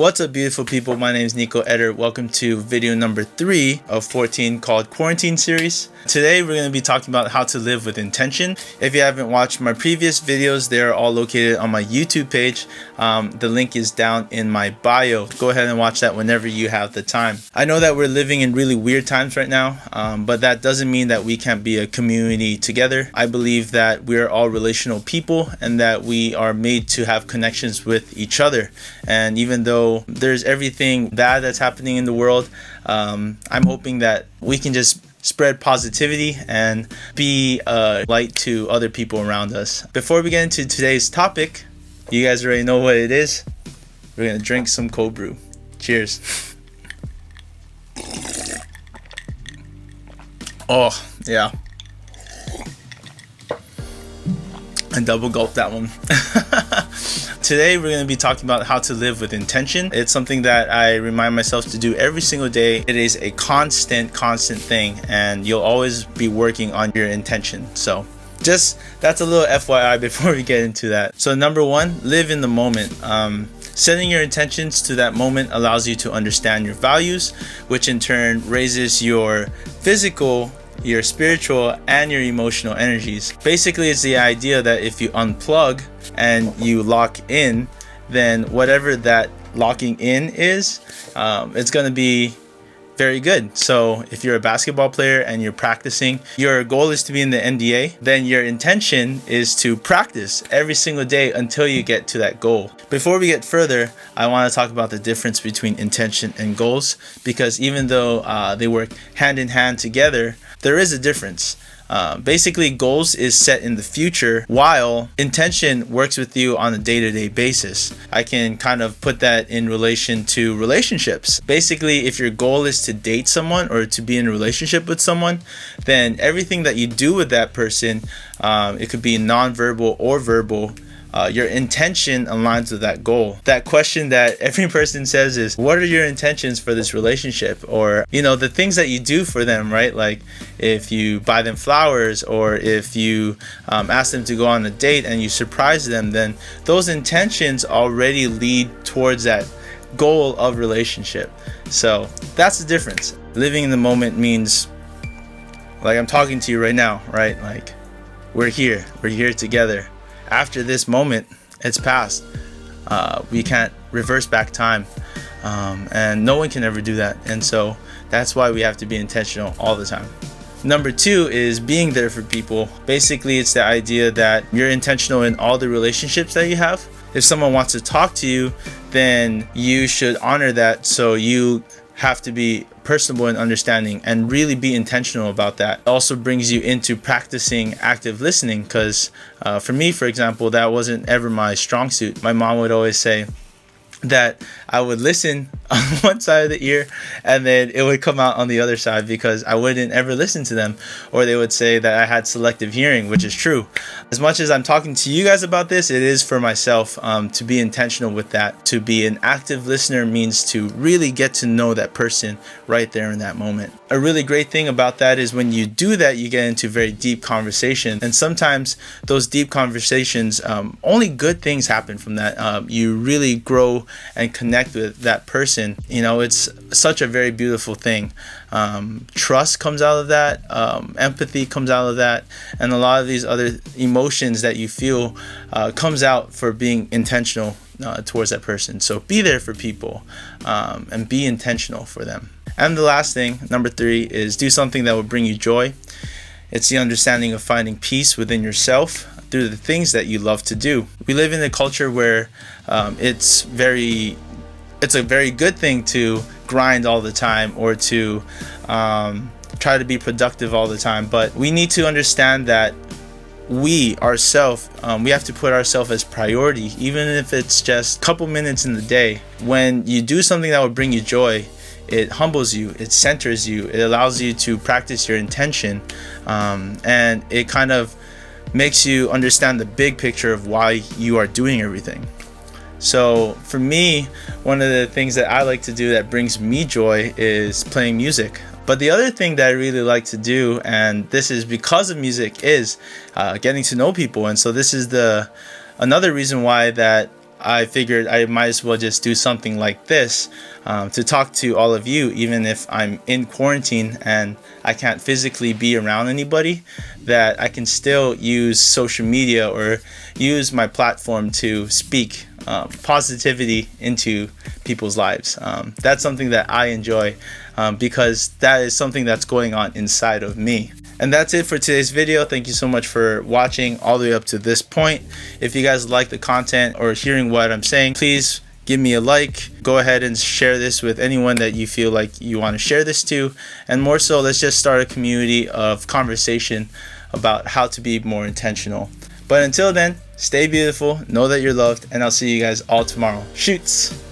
What's up, beautiful people? My name is Nico Eder. Welcome to video number 3 of 14 called Quarantine Series. Today we're going to be talking about how to live with intention. If you haven't watched my previous videos, they're all located on my YouTube page. The link is down in my bio. Go ahead and watch that whenever you have the time. I know that we're living in really weird times right now, but that doesn't mean that we can't be a community together. I believe that we're all relational people and that we are made to have connections with each other. And even though there's everything bad that's happening in the world, I'm hoping that we can just spread positivity and be a light to other people around us. Before we get into today's topic, you guys already know what it is. We're gonna drink some cold brew. Cheers. Oh yeah, I double gulped that one. Today we're going to be talking about how to live with intention. It's something that I remind myself to do every single day. It is a constant thing, and you'll always be working on your intention. So that's a little FYI before we get into that. So number 1, live in the moment. Setting your intentions to that moment allows you to understand your values, which in turn raises your physical, your spiritual, and your emotional energies. Basically, it's the idea that if you unplug and you lock in, then whatever that locking in is, it's going to be very good. So if you're a basketball player and you're practicing, your goal is to be in the NBA, then your intention is to practice every single day until you get to that goal. Before we get further, I want to talk about the difference between intention and goals, because even though they work hand in hand together, there is a difference. Basically, goals is set in the future, while intention works with you on a day-to-day basis. I can kind of put that in relation to relationships. Basically, if your goal is to date someone or to be in a relationship with someone, then everything that you do with that person, it could be non-verbal or verbal, your intention aligns with that goal. That question that every person says is, what are your intentions for this relationship? Or, the things that you do for them, right? Like if you buy them flowers, or if you ask them to go on a date and you surprise them, then those intentions already lead towards that goal of relationship. So that's the difference. Living in the moment means, like I'm talking to you right now, right? Like we're here together. After this moment, it's past. We can't reverse back time, and no one can ever do that. And so that's why we have to be intentional all the time. Number 2 is being there for people. Basically, it's the idea that you're intentional in all the relationships that you have. If someone wants to talk to you, then you should honor that. So you have to be personable and understanding and really be intentional about that. It also brings you into practicing active listening, because for me, for example, that wasn't ever my strong suit. My mom would always say that I would listen on one side of the ear and then it would come out on the other side, because I wouldn't ever listen to them. Or they would say that I had selective hearing, which is true. As much as I'm talking to you guys about this, it is for myself to be intentional with that. To be an active listener means to really get to know that person right there in that moment. A really great thing about that is when you do that, you get into very deep conversation, and sometimes those deep conversations, only good things happen from that. You really grow and connect with that person. It's such a very beautiful thing. Trust comes out of that, empathy comes out of that, and a lot of these other emotions that you feel comes out for being intentional towards that person. So be there for people, and be intentional for them. And the last thing, number 3, is do something that will bring you joy. It's the understanding of finding peace within yourself through the things that you love to do. We live in a culture where it's a very good thing to grind all the time, or to try to be productive all the time. But we need to understand that we have to put ourselves as priority, even if it's just a couple minutes in the day. When you do something that will bring you joy, it humbles you, it centers you, it allows you to practice your intention, and it kind of makes you understand the big picture of why you are doing everything. So for me, one of the things that I like to do that brings me joy is playing music. But the other thing that I really like to do, and this is because of music, is getting to know people. And so this is another reason why that I figured I might as well just do something like this to talk to all of you, even if I'm in quarantine and I can't physically be around anybody, that I can still use social media or use my platform to speak positivity into people's lives. That's something that I enjoy because that is something that's going on inside of me. And that's it for today's video. Thank you so much for watching all the way up to this point. If you guys like the content or hearing what I'm saying, please give me a like. Go ahead and share this with anyone that you feel like you want to share this to. And more so, let's just start a community of conversation about how to be more intentional. But until then, stay beautiful, know that you're loved, and I'll see you guys all tomorrow. Shoots!